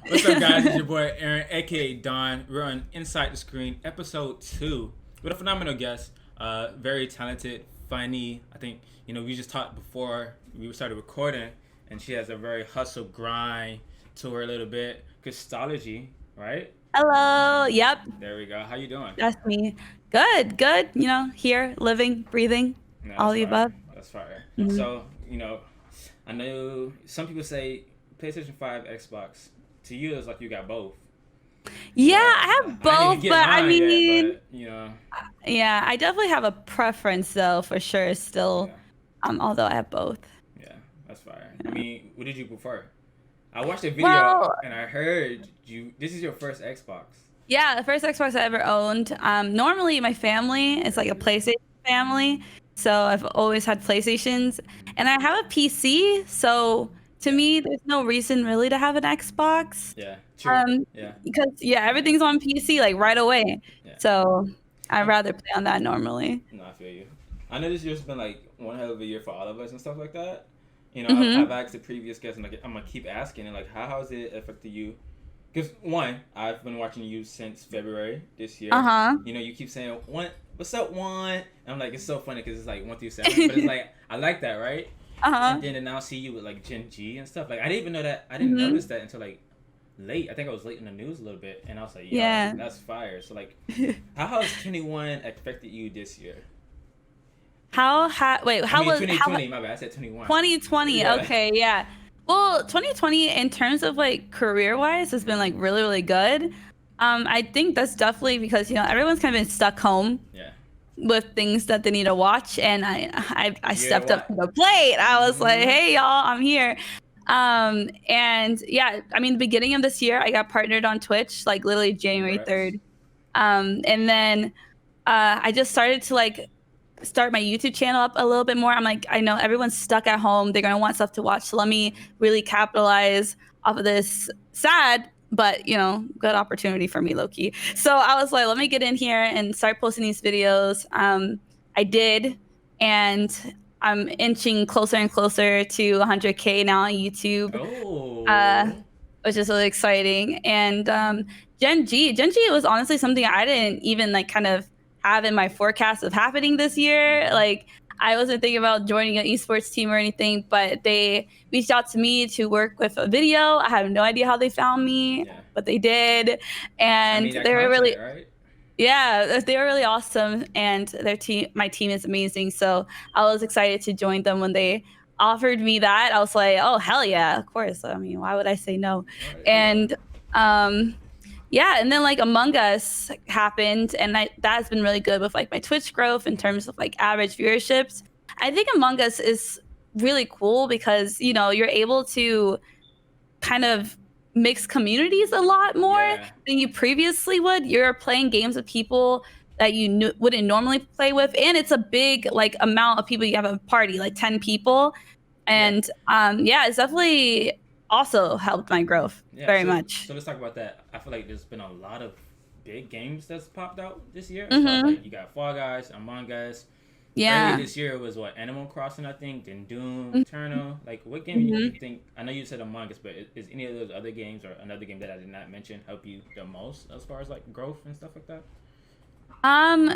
What's up, guys? It's your boy Aaron, aka Don. We're on Inside the Screen, episode 2, with a phenomenal guest. Very talented, funny. I think we just talked before we started recording, and she has a very hustle grind to her a little bit. Krystalogy, right? Hello. Yep, There we go. How you doing? that's me. Good, good. Here, living, breathing, No, all that's the fire. above. That's fire. hmm So I know some people say PlayStation 5, Xbox. To you, it's like you got both. Yeah, So I have I didn't even both, get but I mine yet, mean, but yeah, I definitely have a preference though, for sure. Still, yeah. although I have both. Yeah, that's fire. I mean, what did you prefer? I watched a video Well, and I heard you. This is your first Xbox. yeah, the first Xbox I ever owned. Normally my family is like a Crazy. PlayStation family, so I've always had PlayStations, and I have a PC. So to Yeah, me, there's no reason really to have an Xbox. yeah, true. Um, Yeah, because yeah, everything's on PC like right away. yeah. So I'd Um, rather play on that normally. no, I feel you. I know this year's been like one hell of a year for all of us and stuff like that. I've hmm asked the previous guests, and like, I'm gonna keep asking, and like, how has it affected you? Because one, I've been watching you since February this year. Uh-huh. You keep saying one, what's up, one? And I'm like, it's so funny because it's like 1 through 7, but it's like I like that, right? And Uh-huh. then to now see you with like Gen G and stuff. Like I didn't even know that. I didn't hmm notice that until like late. I think I was late in the news a little bit, and I was like, yo, Yeah. that's fire. So like, how has 21 affected you this year? Wait, I how mean, was how 2020. My bad. I said 21. 2020? Yeah. Okay, yeah. Well, 2020 in terms of like career-wise has been like really, really good. I think that's definitely because, everyone's kind of been stuck home Yeah. with things that they need to watch, and I Yeah. stepped up What? to the plate. I was like, Mm-hmm. "Hey y'all, I'm here." And yeah, I mean, the beginning of this year, I got partnered on Twitch, like literally January Congrats. 3rd. And then I just started to like start my YouTube channel up a little bit more. I'm like, I know everyone's stuck at home. They're gonna want stuff to watch. So let me Mm-hmm. really capitalize off of this sad, but good opportunity for me, Loki. Yeah. So I was like, let me get in here and start posting these videos. I did, and I'm inching closer and closer to 100K now on YouTube, uh, Oh. which is really exciting. And Gen G was honestly something I didn't even like kind of have in my forecast of happening this year. Mm-hmm. Like I wasn't thinking about joining an esports team or anything, but they reached out to me to work with a video. I have no idea how they found me, Yeah. but they did, I and mean that they were content, really, right? yeah, they were really awesome, and my team is amazing. So I was excited to join them when they offered me that. I was like, oh hell yeah, of course. I mean, why would I say no? Right. Yeah. And um, yeah, and then like Among Us happened, and that has been really good with like my Twitch growth in terms of like average viewerships. I think Among Us is really cool because you're able to kind of mix communities a lot more Yeah. than you previously would. You're playing games with people that you wouldn't normally play with, and it's a big like amount of people. You have a party like 10 people, Yeah. and yeah, it's definitely also helped my growth Yeah. very So much. let's talk about that. I feel like there's been a lot of big games that's popped out this year. As far as hmm like you got Fall Guys, Among Us. Early Yeah. this year was what, Animal Crossing, I think, then Doom, Mm-hmm. Eternal. Like, what game you Mm-hmm. think? I know you said Among Us, but is any of those other games or another game that I did not mention help you the most as far as like growth and stuff like that? Um,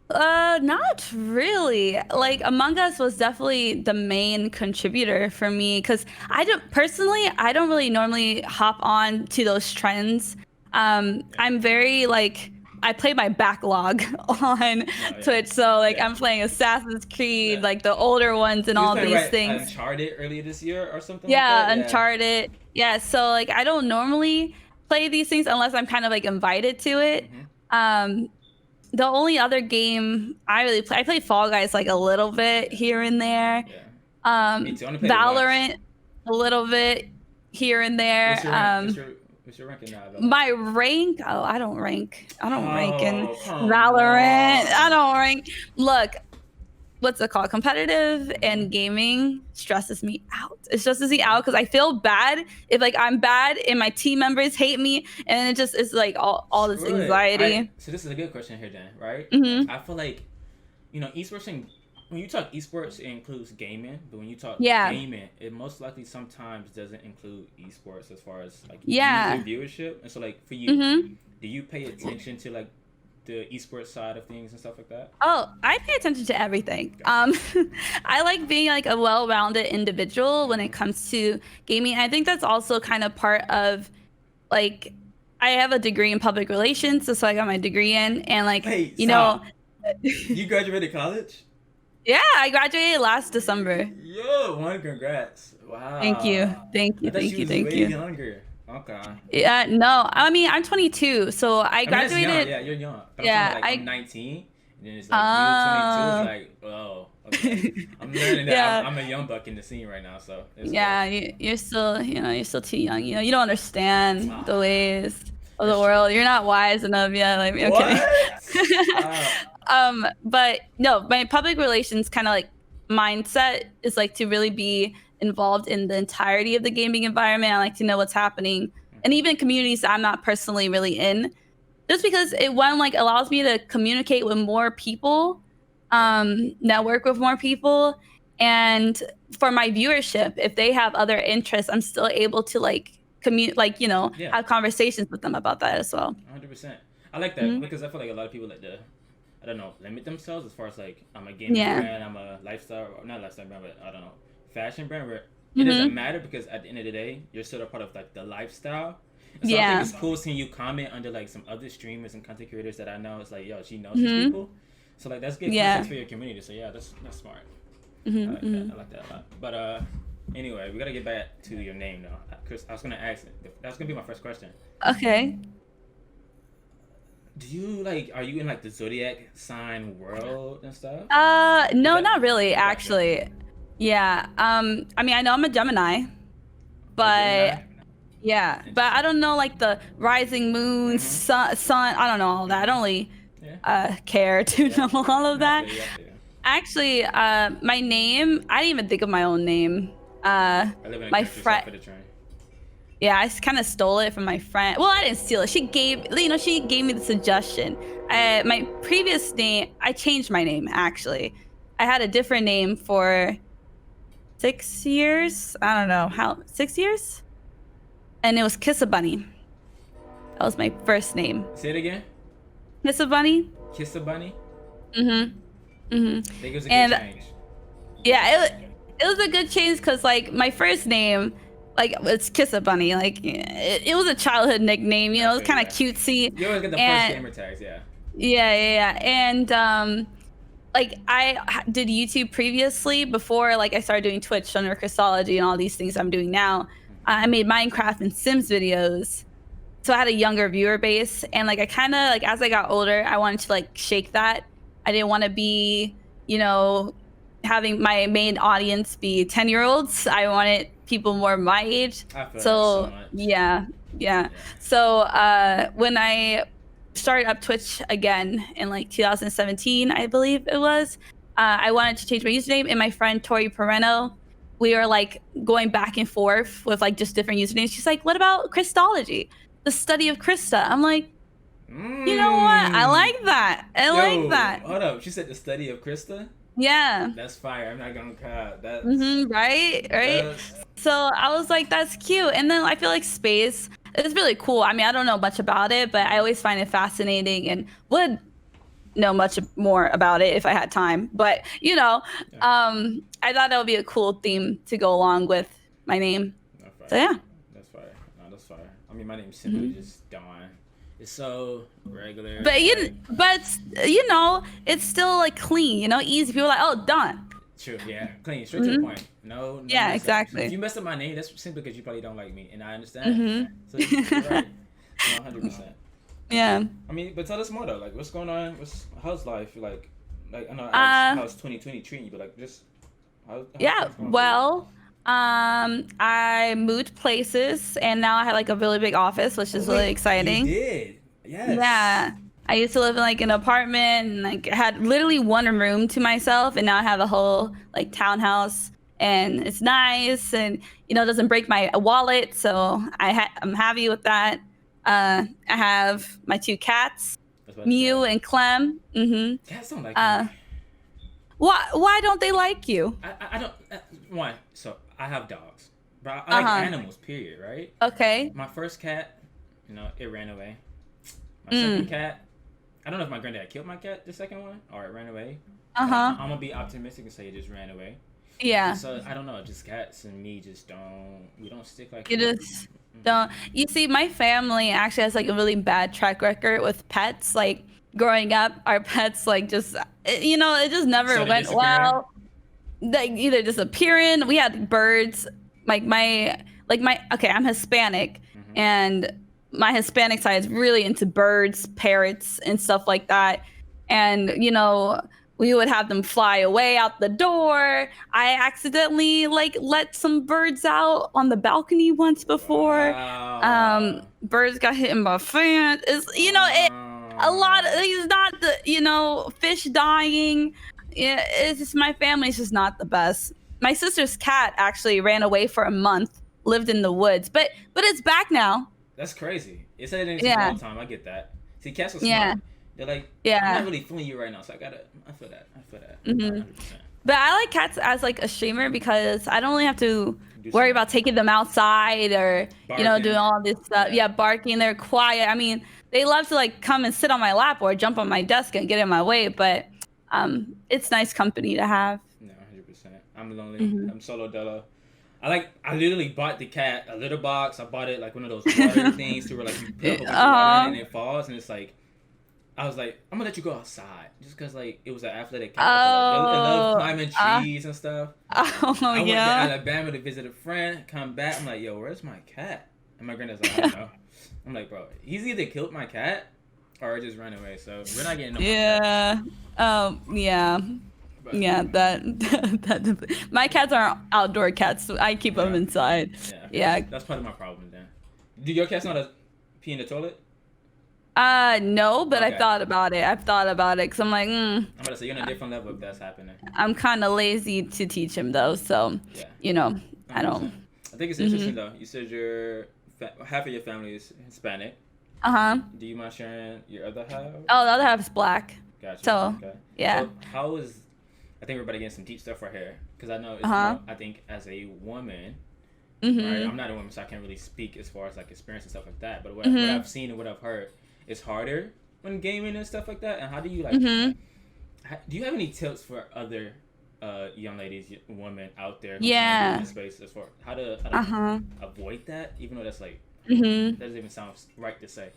Not really. Like Among Us was definitely the main contributor for me because I don't really normally hop on to those trends. Yeah. I'm very like I play my backlog on No, yeah, Twitch, so like yeah, I'm playing Assassin's Creed, yeah. like the older ones and You was all playing these right things. Uncharted earlier this year or something like that. Yeah, Yeah, Uncharted. Yeah, so like I don't normally play these things unless I'm kind of like invited to it. hmm Um, the only other game I play Fall Guys like a little bit yeah, here and there. yeah. Me too. I only played it once. Valorant a little bit here and there. What's your rank? What's your ranking now, Valorant? My rank, oh, I don't rank. I don't rank in Oh, come Valorant. I on. don't rank. Look, what's it called? Competitive and gaming stresses me out. It stresses me out because I feel bad if like I'm bad and my team members hate me, and it just is like all this Screw it. anxiety. So this is a good question here, then, right? hmm I feel like esports when you talk esports, it includes gaming, but when you talk Yeah. gaming, it most likely sometimes doesn't include esports as far as like Yeah. user viewership. And so, like for you, Mm-hmm. do you pay attention to like the esports side of things and stuff like that? Oh, I pay attention to everything. Gotcha. I like being like a well-rounded individual when it Mm-hmm. comes to gaming. I think that's also kind of part of like I have a degree in public relations, so I got my degree in, and like Wait, you know, stop. You graduated college? yeah, I graduated last December. Yo, one congrats. Thank you, Wow. thank I you, thought thank she you, was thank way you. younger. Okay. Yeah, no, I mean I'm 22, so I I mean, that's young. graduated. Yeah, you're young. But I'm talking about Yeah, like I'm I 19, and then it's like you 22. It's like, oh, okay. I'm learning that yeah. I'm a young buck in the scene right now, so it's cool. Yeah, you're still, you're still too young. You don't understand the Ah, ways of the that's true. world. You're not wise enough yet. Like, I'm kidding. What? Stop. But no, my public relations kind of like mindset is like to really be involved in the entirety of the gaming environment. I like to know what's happening, and even communities that I'm not personally really in, just because it one like allows me to communicate with more people, Yeah. network with more people, and for my viewership, if they have other interests, I'm still able to like like Yeah. have conversations with them about that as well. 100%. I like that Hmm. because I feel like a lot of people like to, I don't know, limit themselves as far as like I'm a gaming Yeah. brand, I'm a lifestyle, or not lifestyle brand, but I don't know, fashion brand. Where it doesn't Hmm. matter because at the end of the day, you're still a part of like the lifestyle. And so I think Yeah. it's cool seeing you comment under like some other streamers and content creators that I know. It's like, yo, she knows these Hmm. people. So like that's good Yeah. context for your community. So yeah, that's smart. I Hmm. like that. I like that a lot. But anyway, we gotta get back to your name though. Chris, I was gonna ask. That's gonna be my first question. Okay. Do you like? Are you in like the zodiac sign world and stuff? Is No, that not really, gotcha? actually. Yeah. I mean, I know I'm a Gemini, A but Gemini. but I Interesting. don't know like the rising moon, Mm-hmm. sun. I don't know all that. I don't really Yeah. care to Yeah. know all of No, I that. feel you. I feel you. Actually, my name, I didn't even think of my own name. I live in a My country, so I friend, feel the train. yeah, I kind of stole it from my friend. Well, I didn't steal it. She gave me the suggestion. My previous name, I changed my name actually. I had a different name for 6 years. I don't know how, 6 years, and it was Kiss a Bunny. That was my first name. Say it again. Kiss a Bunny. Kiss the bunny. Mhm. Mhm. I think it was a good And change. Good yeah, change. it was a good change because like my first name, like it's Kiss a Bunny. Like it was a childhood nickname. I It was feel kind you. of Yeah. cutesy, You always get the first and gamer tags. Yeah. yeah. And like did YouTube previously before like I started doing Twitch under Krystalogy and all these things I'm doing now. I made Minecraft and Sims videos, so I had a younger viewer base, and like I kind of like as I got older, I wanted to like shake that. I didn't want to be, you know, having my main audience be 10-year-olds. I wanted people more my age. I feel that so So much. yeah, yeah. Yeah. So when I started up Twitch again in like 2017, I believe it was, I wanted to change my username, and my friend Tori Pereno, we were like going back and forth with like just different usernames. She's like, "What about Krystalogy, the study of Krysta?" I'm like, you know what? I Mmm. like that. I like Yo, that. hold up. She said the study of Krista. Yeah. That's fire. I'm not gonna cap. Right. Right. That's So I was like, that's cute. And then I feel like space is really cool. I mean, I don't know much about it, but I always find it fascinating and would know much more about it if I had time. But yeah. I thought that would be a cool theme to go along with my name. That's So fire. yeah. That's fire. No, that's fire. I mean, my name's simply Hmm. just Dawn. It's so regular. But Like, it's still like clean. Easy. People are like, oh, done. true. Yeah. Clean. Straight to the Hmm. point. No. No Yeah, mess ups. exactly. If you mess up my name, that's simply because you probably don't like me, and I understand. Hmm. So you're right. No, 100%. Yeah. I mean, but tell us more though. Like, what's going on? How's life? Like I know how's 2020 treating you, but like just how's Yeah. things going for you? Well, I moved places, and now I have like a really big office, which Oh is really wait, you exciting. did. Yes. Yeah. I used to live in like an apartment and like had literally one room to myself, and now I have a whole like townhouse, and it's nice, and it doesn't break my wallet, so I'm happy with that. I have my two cats, That's what I Mew said. and Clem. Cats don't like Uh, me. Why don't they like you? I don't. One. So I have dogs, but I like Uh-huh. animals. Period. Right. Okay. My first cat, it ran away. My second Mm. cat, I don't know if my granddad killed my cat, the second one, or it ran away. But Uh-huh. I'm gonna be optimistic and say it just ran away. And Yeah. so I don't know, just cats and me just don't we don't stick like You that. just don't. You see, my family actually has like a really bad track record with pets. Like growing up, our pets like just it just never So they went disappearing. well. Like either disappearing. We had birds. Like my okay, I'm Hispanic, Mm-hmm. and my Hispanic side is really into birds, parrots, and stuff like that. And we would have them fly away out the door. I accidentally like let some birds out on the balcony once before. Wow. Birds got hit in my fan. A lot. Wow. It's not the fish dying. Yeah, it's just my family's just not the best. My sister's cat actually ran away for a month, lived in the woods, but it's back now. That's crazy. It said it takes a Yeah, long time. I get that. See, cats are yeah, smart. They're like, I'm not yeah. really feeling you right now, so I gotta. I feel that. I feel that. hmm 100%. But I like cats as like a streamer because I don't really have to Do worry something. about taking them outside or doing Barking. all this stuff. Yeah. Yeah, barking. They're quiet. I mean, they love to like come and sit on my lap or jump on my desk and get in my way. But it's nice company to have. No, 100%. I'm lonely. Hmm I'm solo dolo. I literally bought the cat a litter box. I bought it like one of those water things to where like you put a whole bunch of water in it and it falls and it's like I was like I'm gonna let you go outside just because like it was an athletic cat. It loved Oh, climbing trees and stuff. oh I went to yeah. Alabama to visit a friend. Come back, I'm like, yo, where's my cat? And my granddad's like, I don't know. I'm like, bro, he's either killed my cat or just ran away. So we're not getting no more cats. Yeah. Yeah. But Yeah, my cats are outdoor cats. So I keep them yeah, inside. yeah, okay, Yeah. that's part of my problem then. Do your cats not pee in the toilet? No, but Okay. I've thought about it because I'm like, I'm about to say you're on a different level if that's happening. I'm kind of lazy to teach him though. So, Yeah, I 100%. don't. I think it's Hmm interesting though. You said half of your family is Hispanic. Uh-huh. Do you mind sharing your other half? Oh, the other half is black. Gotcha. So, Okay. yeah. So how is I think we're about to get some deep stuff right here because I know it's Uh-huh. I think as a woman, right? Mhm. I'm not a woman, so I can't really speak as far as like experience and stuff like that. But what Mhm. I've seen and what I've heard, it's harder when gaming and stuff like that. And how do you like? Mhm. Do you have any tips for other young ladies, women out there who trying to be in Yeah. this space as far how to Uh-huh. avoid that? Even though that's like Mhm. that doesn't even sound right to say.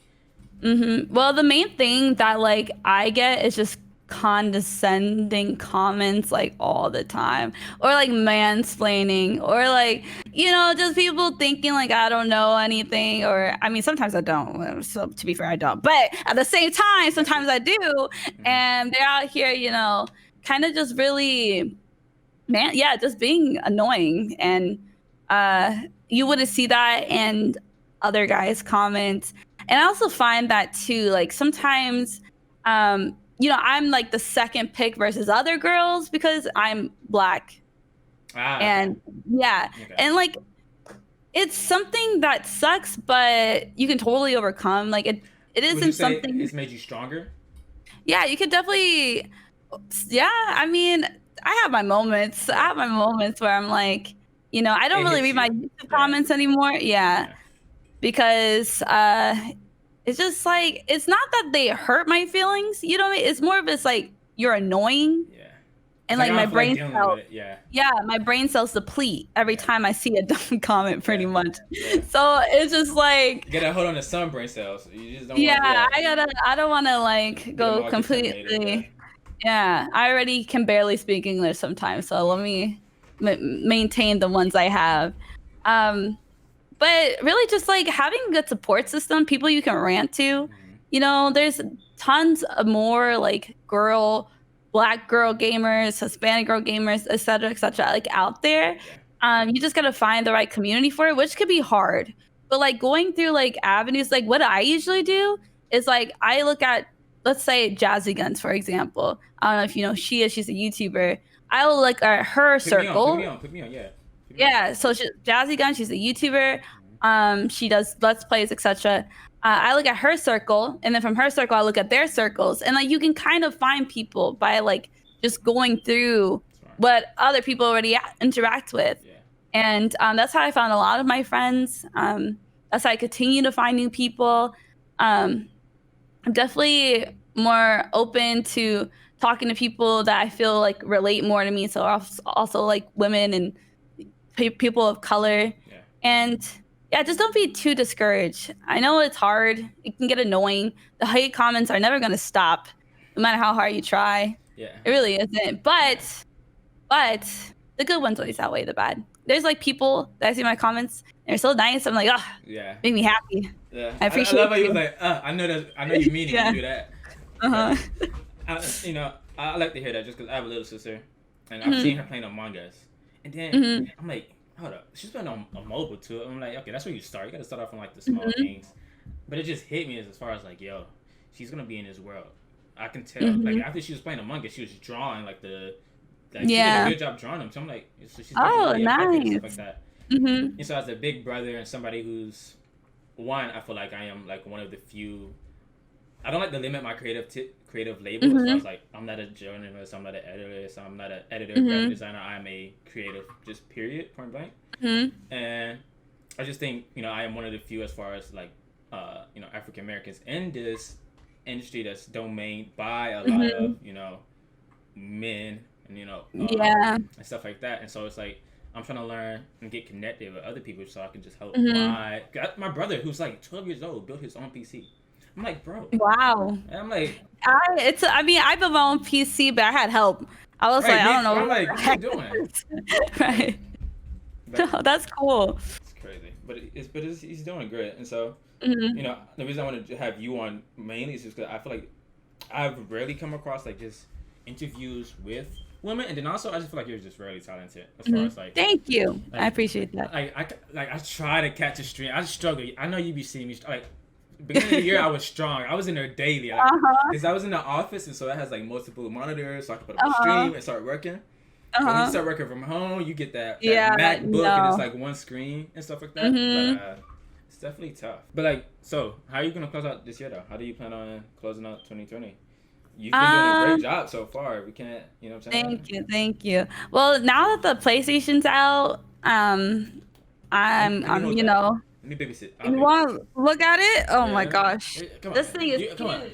Well, the main thing that like I get is just condescending comments like all the time, or like mansplaining, or like just people thinking like I don't know anything, or I mean sometimes I don't. So to be fair, I don't. But at the same time, Gotcha. sometimes I do, Hmm. and they're out here, kind of just really man, yeah, just being annoying. And you wouldn't see that in other guys' comments. And I also find that too, like sometimes, I'm like the second pick versus other girls because I'm black. Ah, okay. And yeah, Okay. and like it's something that sucks, but you can totally overcome. Like it Would you isn't say something. it's made you stronger? Yeah, you could definitely. Yeah, I mean, I have my moments. I Yeah. have my moments where I'm like, I don't It really hits read my you. YouTube Yeah. comments anymore. Yeah, Yeah. because it's just like it's not that they hurt my feelings. You know what I mean? It's more of it's like you're annoying, Yeah. It's and like like I my don't feel like brain dealing cells. with it. Yeah. Yeah, my brain cells deplete every Yeah. time I see a dumb comment, pretty Yeah. much. Yeah. So it's just like, You gotta hold on to some brain cells. You just don't want. yeah, Yeah. I don't want to like Get them go all contaminated. Yeah. completely. Yeah, I already can barely speak English sometimes, so let me maintain the ones I have. Um, but really, just like having a good support system, people you can rant to. Hmm. There's tons of more like black girl gamers, Hispanic girl gamers, et cetera, like out there. Yeah. You just gotta find the right community for it, which could be hard. But like going through like avenues, like what I usually do is like I look at, let's say Jazzy Guns, for example. I don't know if you know she's a YouTuber. I will look at her Put me on. Put circle. me on. Put me on. Yeah. Put me on. Yeah, so Jazzy Gun, she's a YouTuber. Mhm. She does Let's Plays, etc. I look at her circle, and then from her circle, I look at their circles, and like you can kind of find people by like just going through what other people already interact with. Yeah. And that's how I found a lot of my friends. That's how I continue to find new people. I'm definitely more open to talking to people that I feel like relate more to me. So also like women and people of color. Yeah. And yeah, just don't be too discouraged. I know it's hard. It can get annoying. The hate comments are never going to stop, no matter how hard you try. Yeah. It really isn't. But the good ones always outweigh the bad. There's like people that I see in my comments, and they're so nice. I'm like, oh, Yeah. make me happy. Yeah. I I appreciate love how you you. was like, I know that. I know you mean it when Yeah. you do that. Uh-huh. I like to hear that just because I have a little sister, and I've Mhm. seen her playing Among Us, and then Mhm. I'm like, hold up, she's playing on a mobile too. I'm like, okay, that's where you start. You got to start off on like the small Mhm. things, but it just hit me as far as like, yo, she's gonna be in this world. I can tell. Like Mhm. after she was playing Among Us, she was drawing like she did a Yeah. good job drawing them. So I'm like, so she's getting Oh, really effective and stuff like nice. that. Mhm. And so as a big brother and somebody who's one, I feel like I am like one of the few. I don't like to limit my creative label as far as Mhm. like I'm not a journalist, I'm not an editor, I'm not an editor, graphic Mhm. designer. I'm a creative, just period, point blank. Mhm. And I just think I am one of the few as far as like African Americans in this industry that's domained by a lot Mhm. of men and Yeah. and stuff like that. And so it's like I'm trying to learn and get connected with other people so I can just help Mhm. my brother who's like 12 years old built his own PC. I'm like, bro. Wow. And I'm like, I mean, I built my own PC, but I had help. I was like, right, I me. don't know I'm what like, the what you heck doing? this is. Right. Right. But No, that's cool. it's crazy. But he's doing great. And so Mhm. the reason I wanted to have you on mainly is just because I feel like I've rarely come across like just interviews with women, and then also I just feel like you're just really talented as far Mhm. as like Thank you. I like appreciate that. I try to catch a stream. I struggle. I know you be seeing me like beginning of the year I was strong. I was in there daily like Uh-huh. because I was in the office and so it has like multiple monitors so I can put up a Uh-huh. stream and start working. But when you Uh-huh. start working from home, you get that Yeah, MacBook and it's no. like one screen and stuff like that. But Mhm. it's definitely tough. But like, so how are you gonna close out this year though? How do you plan on closing out 2020? You've been doing a great Um, job so far. We can't, you know what I'm saying? Thank you, thank you. Well, now that the PlayStation's out, Let me I'm, hold you that. know, Let me babysit. I'll you babysit. want to look at it? Oh my Yeah. gosh, Come on. this thing is Come on. huge.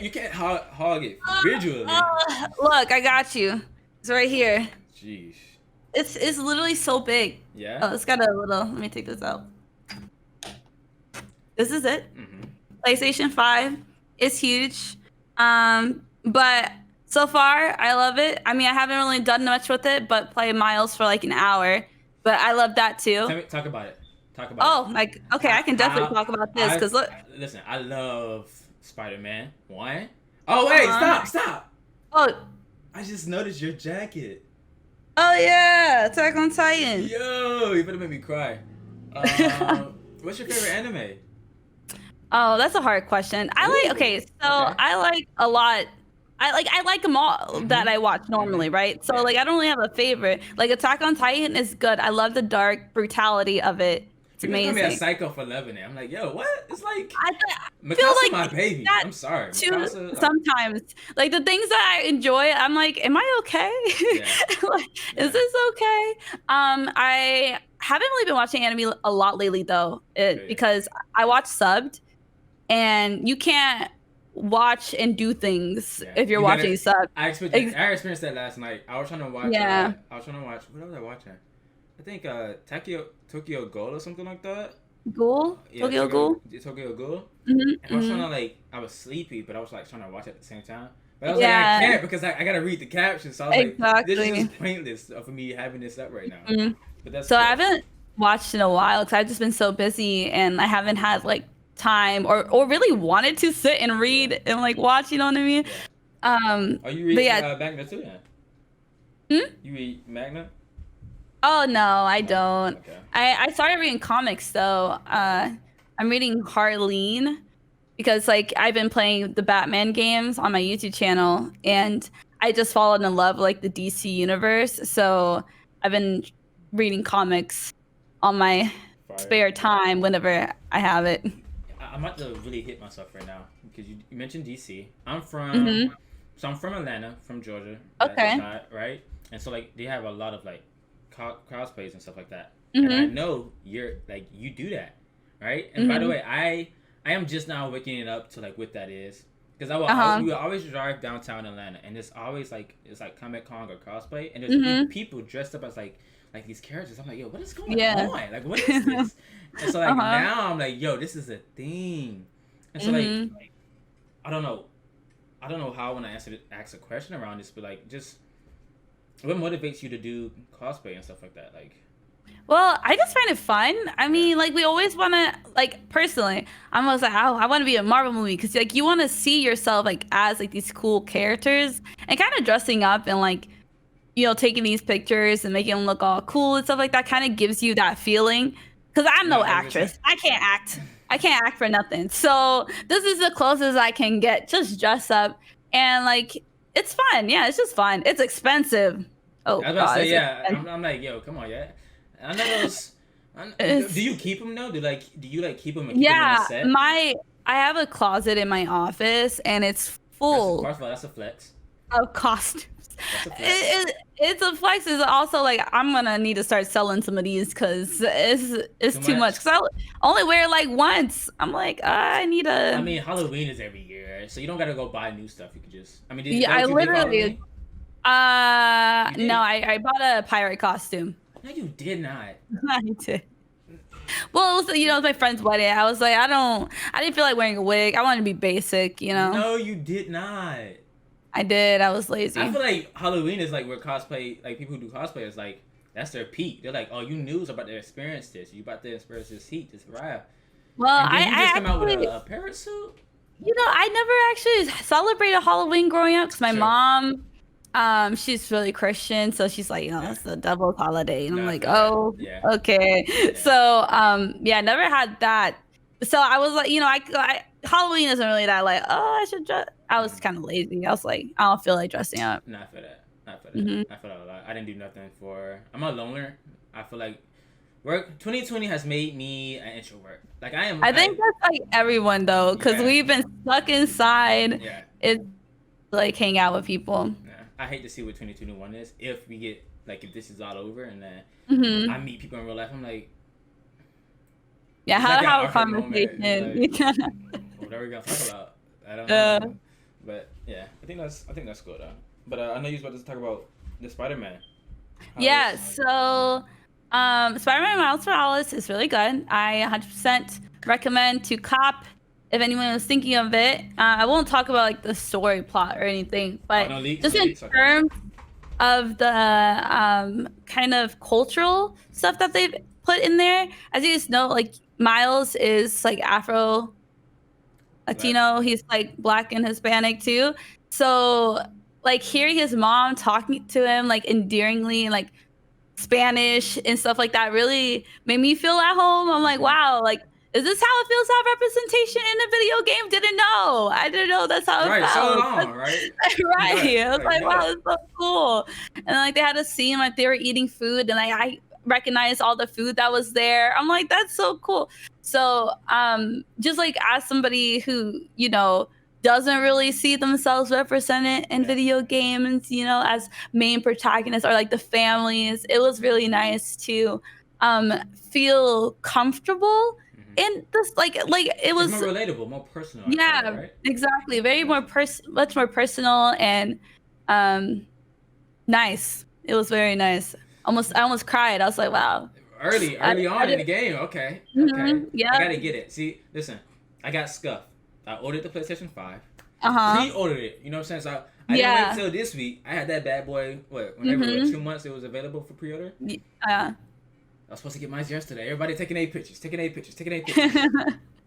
You can't hog it visually. Look, I got you. It's right here. Jeez. It's literally so big. Yeah. Oh, it's got a little. Let me take this out. This is it. Mhm. PlayStation 5 is huge. But so far I love it. I mean, I haven't really done much with it, but play Miles for like an hour. But I love that too. Talk about it. Talk about it. Oh, like okay, I can definitely talk about this because look. Listen, I love Spider-Man 1. Oh wait, Uh-huh. stop. Oh, I just noticed your jacket. oh yeah, Attack on Titan. Yo, you better make me cry. What's your favorite anime? Oh, that's a hard question. Okay, so Okay. I like a lot. I like them all that I watch normally, right? So Yeah. like I don't really have a favorite. Like Attack on Titan is good. I love the dark brutality of it. It's People call me a amazing. psycho for loving it. I'm like, yo, what? It's like I feel Mikasa, my like baby. that I'm sorry, too Mikasa. Like, sometimes. Like the things that I enjoy, I'm like, am I okay? yeah, Like, yeah. is this okay? I haven't really been watching anime a lot lately though, Okay. because I watch subbed, and you can't watch and do things Yeah. if you're You gotta- watching sub. I experienced that last night. I was trying to watch. Yeah. What was I watching? I think Tokyo Ghoul or something like that. Ghoul? Yeah, Tokyo Ghoul? Tokyo Ghoul. Mhm, And I was trying mhm. to like, I was sleepy, but I was like trying to watch it at the same time. But I was like, Yeah. I can't because I gotta read the captions. So I was like, this is Exactly. just pointless for me having this up right now. Mhm. But that's So cool. I haven't watched in a while because I've just been so busy and I haven't had like time or really wanted to sit and read and like watch. You know what I mean? Oh, you But read yeah. Magna too, yeah? Hmm? You read Magna? Oh no, I don't. Okay. I started reading comics though. I'm reading Harleen because like I've been playing the Batman games on my YouTube channel and I just fallen in love with like the DC universe. So I've been reading comics on my Fire. spare time whenever I have it. I'm about to really hit myself right now because you mentioned DC. I'm from Mhm. So I'm from Atlanta, from Georgia, that Okay. side, right? And so like they have a lot of like cosplays and stuff like that. And I Mhm. know you're like you do that, right? And by the Mhm. way, I am just now waking it up to like what that is. Because Uh-huh. we will always drive downtown Atlanta, and it's always like it's like Comic Con or cosplay, and there's Mhm. people dressed up as like these characters. I'm like, yo, what is going Yeah. on? Like, what is this? And so like Uh-huh. now I'm like, yo, this is a thing. And so like Mhm. I don't know, I don't know how I want to ask a question around this, but like just what motivates you to do cosplay and stuff like that? Like, Well, I just find it fun. I yeah, mean, like we always want to, like personally, I'm always like, oh, I want to be a Marvel movie because like you want to see yourself like as like these cool characters and kind of dressing up and like taking these pictures and making them look all cool and stuff like that kind of gives you that feeling. Because I'm no, no 100%. actress, I can't act. I can't act for nothing. So this is the closest I can get. Just dress up and like it's fun. Yeah, it's just fun. It's expensive. Oh I was about to God, say, it's yeah. expensive. I'm like, yo, come on, yeah. I know those. Do It's you keep them though? Do you like keep them and keep them in a Yeah, set? my I have a closet in my office and it's That's full first of all, that's a flex. of costumes. That's a flex. It's a flex. It's also like I'm gonna need to start selling some of these because it's Too too much. much. Because I only wear it like once. I'm like, I need I a. mean, Halloween is every year, so you don't gotta go buy new stuff. You could just. I mean, is Yeah, that I what you did for literally. Halloween? You No, did? I bought a pirate costume. No, you did not. I did. Well, it was it was my friend's wedding. I was like, I didn't feel like wearing a wig. I wanted to be basic. No, you did not. I did. I was I lazy. feel like Halloween is like where cosplay, like people who do cosplay is like that's their peak. They're like, oh, you knew about to experience this. You about to experience this heat, this ride, Well, and then you just I come out with actually, a parachute. I never actually celebrated Halloween growing up because my Sure. mom, she's really Christian, so she's like, Yeah. that's the devil's holiday, and I'm No, I like, feel that. oh, Yeah. okay. Yeah. So, yeah, never had that. So I was like, Halloween isn't really that like, oh, I should dress. I was Mm-hmm. kind of lazy. I was like, I don't feel like dressing up. Not for that. Not for that. Hmm I feel that a lot. I didn't do nothing for. I'm a loner. I feel like work. 2020 has made me an introvert. Like I am. I think that's like everyone though, because Yeah. we've been stuck inside. Yeah. It's like hang out with people. Yeah. I hate to see what 2021 is. If we get like if this is all over and then I Hmm meet people in real life, I'm like, Yeah, it's how like to that have a awkward moment. conversation. It's like, what are we gonna talk about? I don't uh, know. But yeah, I think that's cool though. But I know you was about to talk about the Spider-Man. How yeah, is so Spider-Man Miles Morales is really good. I 100% recommend to cop if anyone was thinking of it. I won't talk about like the story plot or anything, oh but no leaks, just no in leaks, okay. terms of the kind of cultural stuff that they've put in there, as you guys know, like Miles is like Afro Black. Latino. He's like black and Hispanic too. So like hearing his mom talking to him like endearingly and like Spanish and stuff like that really made me feel at home. I'm like, Mm-hmm. wow, like is this how it feels to have representation in a video game? Didn't know. I didn't know that's how it Right, so felt. long, right? Right. Right, I was like like, wow, no. it's so cool. And like they had a scene like they were eating food and like I recognized all the food that was there. I'm like, that's so cool. So just like as somebody who, doesn't really see themselves represented in Yeah. video games, as main protagonists or like the families, it was really nice to feel comfortable Mm-hmm. in this like it It's more was. relatable, more personal. I feel like, Yeah, right? exactly. Very Yeah. more much more personal and um nice. It was very nice. I almost cried. I was like, wow. Early I on in did, the game. Okay, okay. I yeah. gotta get it. See, listen, I got scuffed. I ordered the PlayStation 5. Uh-huh. Pre-ordered it. You know what I'm saying? So I didn't wait Yeah. till this week. I had that bad boy. Whenever Mm-hmm. 2 months it was available for pre-order. Yeah. I was supposed to get mine yesterday. Everybody taking 8 pictures, taking 8 pictures, taking 8 pictures.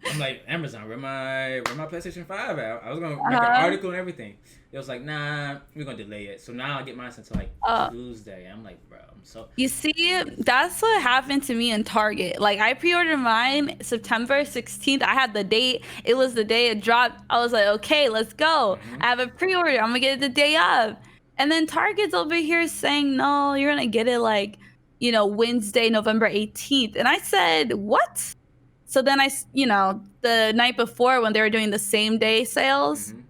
I'm like, Amazon, where my PlayStation 5 at? I was gonna make an uh-huh. article and everything. It was like, nah, we're gonna delay it. So now I get mine until like Uh, Tuesday. I'm like, bro, I'm so you see, that's what happened to me in Target. Like I pre-ordered mine September 16th. I had the date. It was the day it dropped. I was like, okay, let's go. hmm I have a pre-order. I'm gonna get it the day of. And then Target's over here saying, no, you're gonna get it like, Wednesday, November 18th. And I said, what? So then the night before when they were doing the same day sales, hmm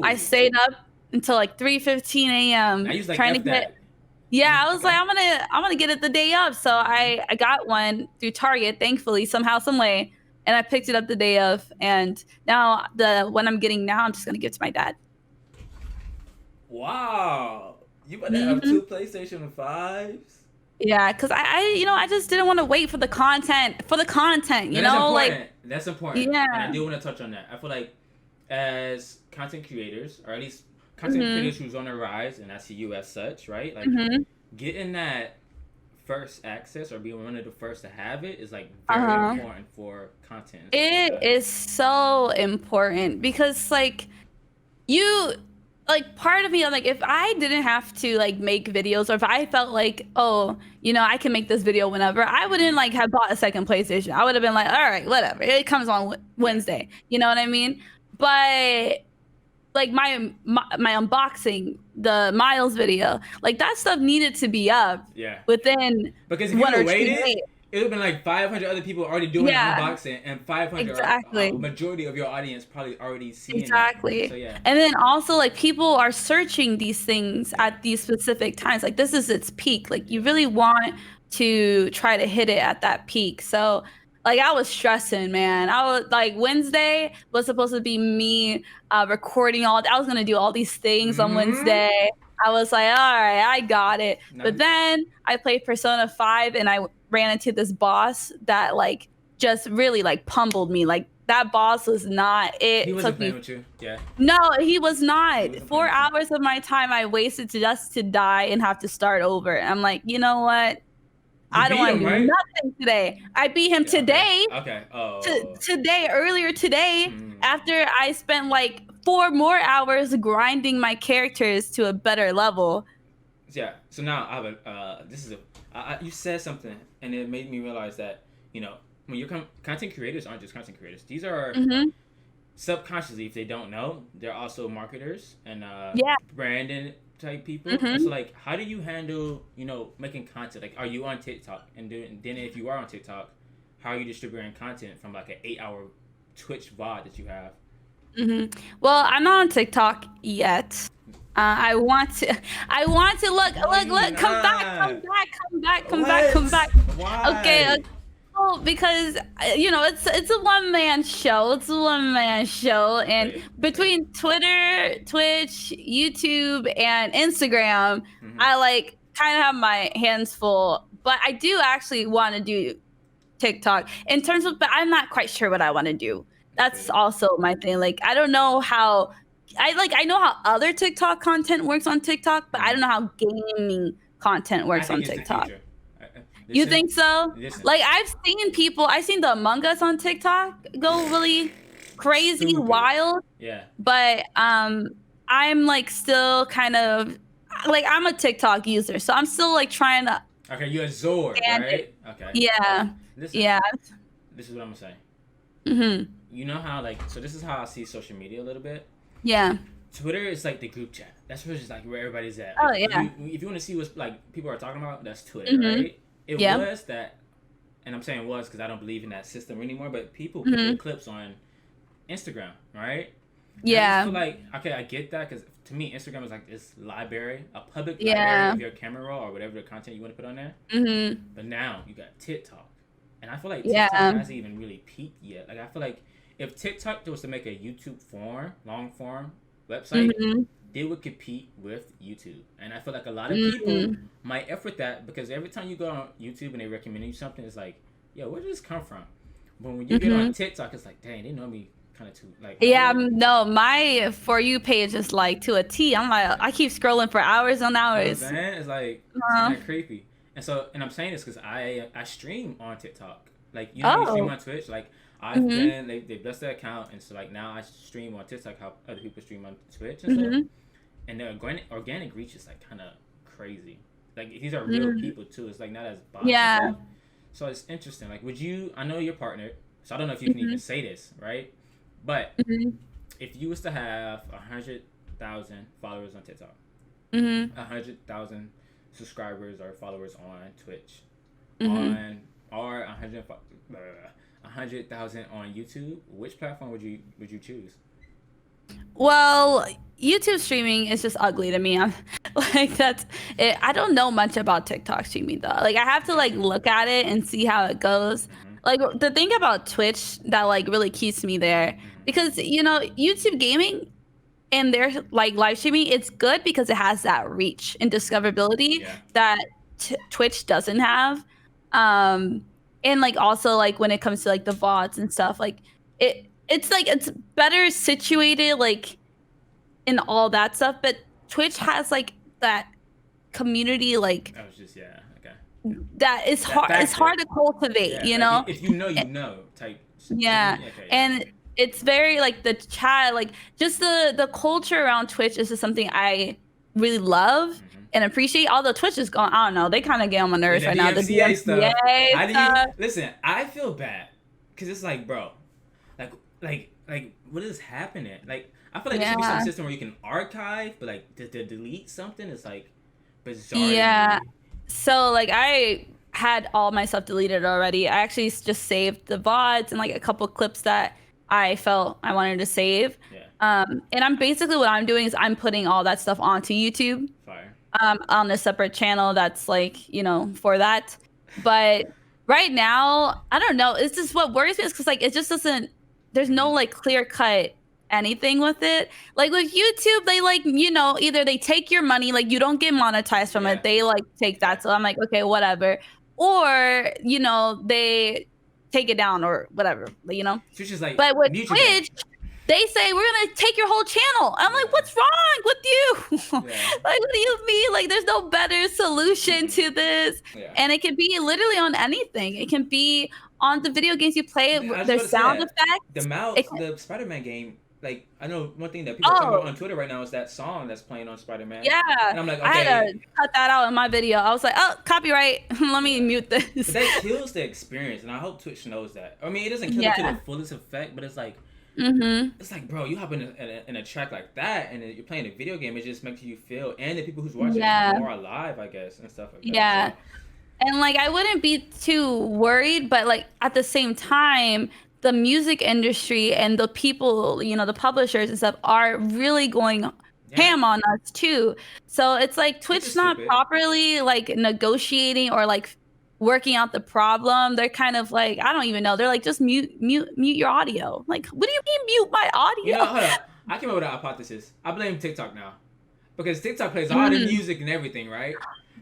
I Oh, stayed up. until like 3:15 I a.m. use like trying to F get. that. Yeah, I was like, Okay. I'm gonna get it the day of. So I got one through Target, thankfully, somehow, some way, and I picked it up the day of. And now the one I'm getting now, I'm just gonna give to my dad. Wow. You about to have Hmm. 2 PlayStation 5s? Yeah, because I just didn't want to wait for the content, No, that's like, important. That's important. And I yeah. do want to touch on that. I feel like as content creators, or at least content Hmm. creators who's on the rise, and I see you as such, right? Like Hmm. getting that first access or being one of the first to have it is like very Uh-huh. important for content and stuff like It that. is so important because you part of me, I'm like, if I didn't have to like make videos, or if I felt like, oh, I can make this video whenever, I wouldn't Hmm. like have bought a second PlayStation. I would have been like, all right, whatever, it comes on Yeah. Wednesday, you know what I mean? But like my unboxing, the Miles video, like that stuff needed to be up Yeah. within Because if you would one have or two waited, days. it would have been like 500 other people already doing the Yeah, unboxing, and 500 are exactly. majority of your audience probably already seeing that. So Exactly. yeah. And then also like people are searching these things Yeah. at these specific times. Like this is its peak. Like you Yeah. really want to try to hit it at that peak. So like I was stressing, man. I was like Wednesday was supposed to be me recording I was gonna do all these things on Hmm. Wednesday. I was like, all right, I got it. Now, But then I played Persona 5 and I ran into this boss that like just really like pummeled me. Like that boss was not he it. wasn't Took playing me. with you. Yeah. No, he was He not. wasn't playing Four with you. hours of my time I wasted just to die and have to start over. I'm like, you know what? You I don't beat want him, to do right? nothing today. I beat him Yeah. Okay. today. Okay. Oh. Earlier today, Hmm. after I spent like 4 more hours grinding my characters to a better level. Yeah. So now I have a. This is a. You said something, and it made me realize that when you're content creators aren't just content creators. These are Hmm. subconsciously, if they don't know, they're also marketers and Yeah. branding type people. And so, Hmm. like, how do you handle making content? Like, are you on TikTok? And then if you are on TikTok, how are you distributing content from like an 8 hour Twitch VOD that you have? Hmm. Well, I'm not on TikTok yet. I want to. I want to Why you look. Come back. Come not? back. Come back. Come back. What? Come back. Okay. Why? Well, because it's a one man show. It's a one man show, and Wait, wait. between Twitter, Twitch, YouTube, and Instagram, Mm-hmm. I like kind of have my hands full. But I do actually want to do TikTok in terms of, but I'm not quite sure what I want to do. I feel That's it. also my thing. Like I don't know how I know how other TikTok content works on TikTok, but I Mm-hmm. don't know how gaming content I works think on it's the TikTok. future. You Listen, think so? listen. Like I've seen the Among Us on TikTok go really crazy, Stupid. wild, Yeah. but I'm like still kind of like I'm a TikTok user, so I'm still like trying to Okay, you're a Zord, understand it. right? Okay. Yeah. Listen, Yeah. this is what I'm gonna say. Mhm. You know how so this is how I see social media a little bit. Yeah. Twitter is like the group chat. That's where just like where everybody's at. Oh Like yeah. if you want to see what like people are talking about, that's Twitter, Mhm. right? It Yeah. was that, and I'm saying was because I don't believe in that system anymore. But people put their Mhm. clips on Instagram, right? And I just Yeah. feel like okay, I get that because to me Instagram is like this library, a public library Yeah. of your camera roll or whatever the content you want to put on there. Mhm. But now you got TikTok, and I feel like TikTok Yeah. hasn't even really peaked yet. Like I feel like if TikTok was to make a YouTube long form website, Mhm. they would compete with YouTube. And I feel like a lot of people Mhm. might effort that because every time you go on YouTube and they recommend you something, it's like, yo, where did this come from? But when you get on Mhm. TikTok, it's like, dang, they know me kind of too. Like, how Yeah, did? no, my For You page is like to a T. I'm like, I keep scrolling for hours on You know what I'm hours. saying? It's kind Uh, of creepy. And so, and I'm saying this because I stream on TikTok. Like, you know how you stream oh. on Twitch? Like, I've Mhm. been, they blessed their account. And so, like, now I stream on TikTok how other people stream on Twitch and stuff. Mhm. And the organic reach is, like, kind of crazy. Like, these are real Mhm. people, too. It's, like, not as bots and Yeah. stuff. So, it's interesting. Like, I know you're partnered. So, I don't know if you can even Mhm. say this, right? But Mhm. if you was to have 100,000 followers on TikTok, Mhm. 100,000 subscribers or followers on Twitch, Mhm. or 100,000 on YouTube, which platform would you choose? Well, YouTube streaming is just ugly to me. I'm like that's it. I don't know much about TikTok streaming though. Like I have to like Gotcha. look at it and see how it goes. Mm-hmm. Like the thing about Twitch that like really keeps me there Mm-hmm. because YouTube gaming and their like live streaming, it's good because it has that reach and discoverability Yeah. that Twitch doesn't have. Um, and like also like when it comes to like the VODs and stuff, like it's like it's better situated like in all that stuff, but Twitch has like that community like I was just yeah. Okay. that is That hard. It's factor. hard to cultivate, Yeah. you Like know. if you know, you know type. Yeah. Okay. Yeah. And it's very like the chat, like just the culture around Twitch is just something I really love Mm-hmm. and appreciate. Although Twitch is going, I don't know, they kind of get on my nerves The right now. The DMCA stuff. DMCA How do you stuff. listen? I feel bad because it's like, bro, like, what is happening? Like, I feel like there should be some Yeah. system where you can archive, but like to delete something is like bizarre to Yeah. me. So like I had all my stuff deleted already. I actually just saved the VODs and like a couple clips that I felt I wanted to save. Yeah. And I'm basically what I'm doing is I'm putting all that stuff onto YouTube. Fire. On a separate channel that's like for that. But right now I don't know, it's just what worries me is because like it just doesn't, there's no like clear cut anything with it. Like with YouTube, they like either they take your money, like you don't get monetized from Yeah. it, they like take that, so I'm like okay, whatever. Or they take it down or whatever, Twitch is like but with mute your game. Twitch, they say we're gonna take your whole channel. I'm like, what's wrong with you? Yeah. Like, what do you mean? Like, there's no better solution to this. Yeah. And it can be literally on anything. It can be on the video games you play. I was There's about to say sound that. The effects. mouse, It can, the Spider-Man game. Like I know one thing that people are talking about oh, on Twitter right now is that song that's playing on Spider-Man, yeah. and I'm like, I had okay, to cut that out in my video. I was like, oh, copyright. Let me yeah. mute But this. that kills the experience, and I hope Twitch knows that. I mean, it doesn't kill it to Yeah. the fullest effect, but Mm-hmm. it's like, bro, you hop in a track like that, and you're playing a video game. It just makes you feel, and the people who's watching Yeah. more alive, I guess, and stuff like that. Yeah. So, And like I wouldn't be too worried, but like at the same time, the music industry and the people, the publishers and stuff are really going yeah, ham on us too. So it's like which is Twitch not stupid. properly like negotiating or like working out the problem. They're kind of like, I don't even know. They're like, just mute your audio. Like, what do you mean mute my You know, audio? hold up. I came up with a hypothesis. I blame TikTok now because TikTok plays all the music and everything, right?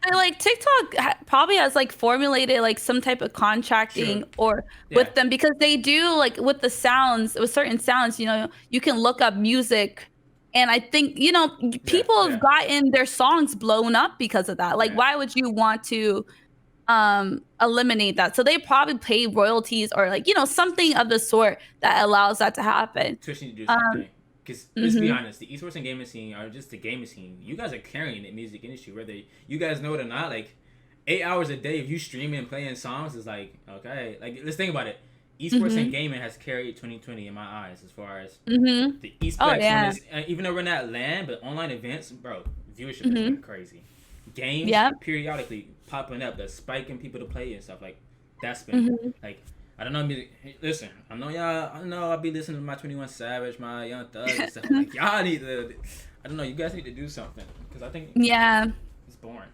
But like TikTok probably has like formulated like some type of contracting True. or Yeah. with them because they do like with the sounds, with certain sounds, you can look up music. And I think, people Yeah. have gotten their songs blown up because of that. Like, Yeah. why would you want to eliminate that? So they probably pay royalties or like, something of the sort that allows that to happen. Twitch need to do Um, something. Because let's be mhm. honest, the esports and gaming scene are just the gaming scene. You guys are carrying the music industry, whether you guys know it or not. Like 8 hours a day of you streaming and playing songs is like okay. Like let's think about it. Esports and gaming has carried 2020 in my eyes as far as Mhm. the Oh esports. yeah. Even though we're not land, but online events, bro, viewership has been crazy. Games Yep. periodically popping up, that's spiking people to play and stuff like that's been like. I don't know music. Hey, listen, I know y'all. I know I'll be listening to my 21 Savage, my Young Thug and stuff. Like y'all need to. I don't know. You guys need to do something because I think Yeah. it's boring.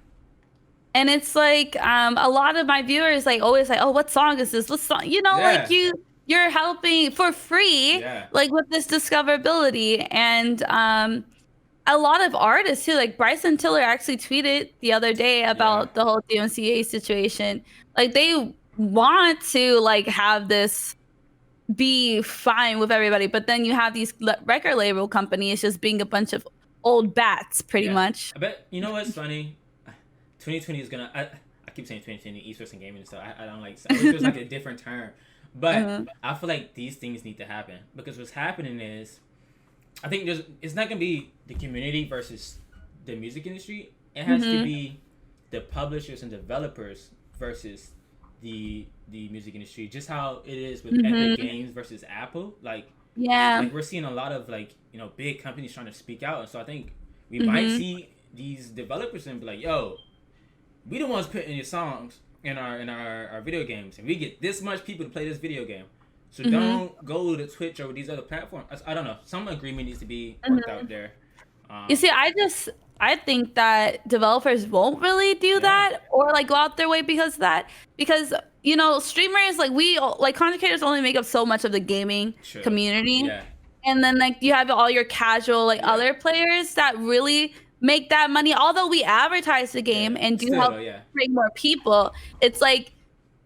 And it's like a lot of my viewers like always like, oh, what song is this? What song? Like Yeah. you're helping for free, Yeah. like with this discoverability. And a lot of artists too, like Bryson Tiller actually tweeted the other day about the whole DMCA situation. Like they want to like have this be fine with everybody, but then you have these record label companies just being a bunch of old bats, pretty Yeah. much. I bet you know what's funny. 2020 is gonna. I keep saying 2020 esports and gaming and stuff. I don't like. I wish there's like a different term, but I feel like these things need to happen because what's happening is, I think it's not gonna be the community versus the music industry. It has to be the publishers and developers versus the music industry. Just how it is with Epic Games versus Apple. Like we're seeing a lot of like big companies trying to speak out, and so I think we might see these developers and be like, yo, we the ones putting your songs in our video games, and we get this much people to play this video game. So don't go to Twitch or these other platforms. I don't know. Some agreement needs to be worked out there. You see, I think that developers won't really do Yeah. that or like go out their way because of that. Because streamers like content creators only make up so much of the gaming Sure. community. Yeah. And then like you have all your casual other players that really make that money. Although we advertise the game and do Still, help yeah. bring more people, it's like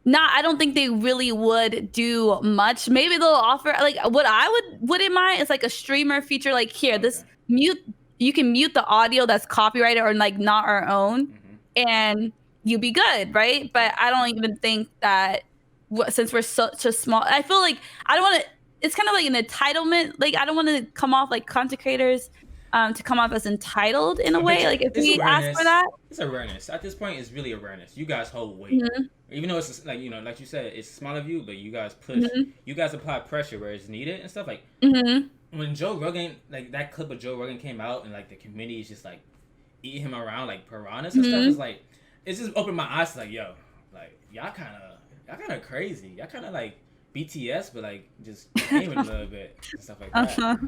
not. I don't think they really would do much. Maybe they'll offer like what I wouldn't mind is like a streamer feature. Like here, this mute. You can mute the audio that's copyrighted or like not our own, and you be good, right? But I don't even think that since we're such a small, I feel like I don't want to. It's kind of like an entitlement. Like I don't want to come off like content creators, to come off as entitled in a way. Like if we ask for that, it's awareness. At this point, it's really awareness. You guys hold weight, even though it's like like you said, it's small of you, but you guys push. You guys apply pressure where it's needed and stuff. Like when Joe Rogan, like that clip of Joe Rogan came out, and like the community is just like eating him around like piranhas and stuff. It's like it's just opened my eyes to like, yo, like y'all kind of crazy. Y'all kind of like BTS, but like just gaming a little bit and stuff like that.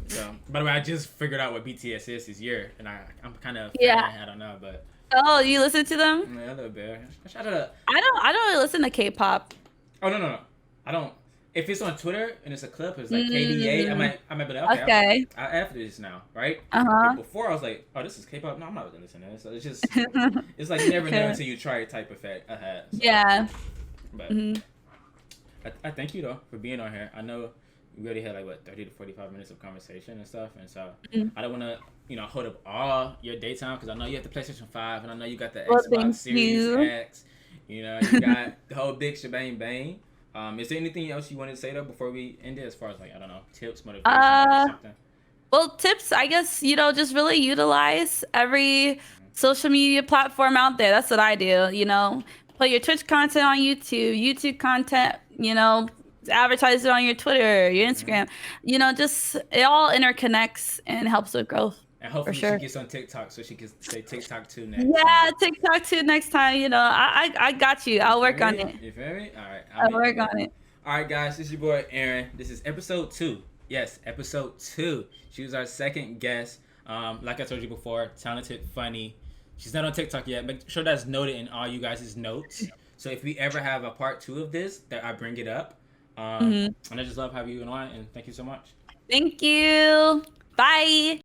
So, by the way, I just figured out what BTS is this year, and I'm kind of I don't know, but oh, you listen to them? Yeah, a little bit. I don't really listen to K-pop. Oh no, I don't. If it's on Twitter and it's a clip, it's like KDA. I might be like, okay. I after this now, right? But before I was like, oh, this is K-pop. No, I'm not gonna listen to this. So it's just, it's like you never know until you try it type effect. So. Yeah. But I thank you though for being on here. I know we already had like 30 to 45 minutes of conversation and stuff, and so I don't want to hold up all your daytime because I know you have the PlayStation 5 and I know you got the Xbox Series X. You got the whole big shebang bang. Is there anything else you wanted to say though before we end it, as far as like I don't know, tips, motivation, or something? Well, tips, I guess just really utilize every social media platform out there. That's what I do. Put your Twitch content on YouTube content. Advertise it on your Twitter, your Instagram. Just it all interconnects and helps with growth. And hopefully she gets on TikTok so she can say TikTok too next. Yeah, TikTok too next time. I got you. I'll work on it. You feel me? All right. I'll work on it. All right, guys. This is your boy Aaron. This is episode 2. Yes, episode 2. She was our second guest. Like I told you before, talented, funny. She's not on TikTok yet. Make sure that's noted in all you guys' notes. So if we ever have a part 2 of this, that I bring it up. And I just love having you on, and thank you so much. Thank you. Bye.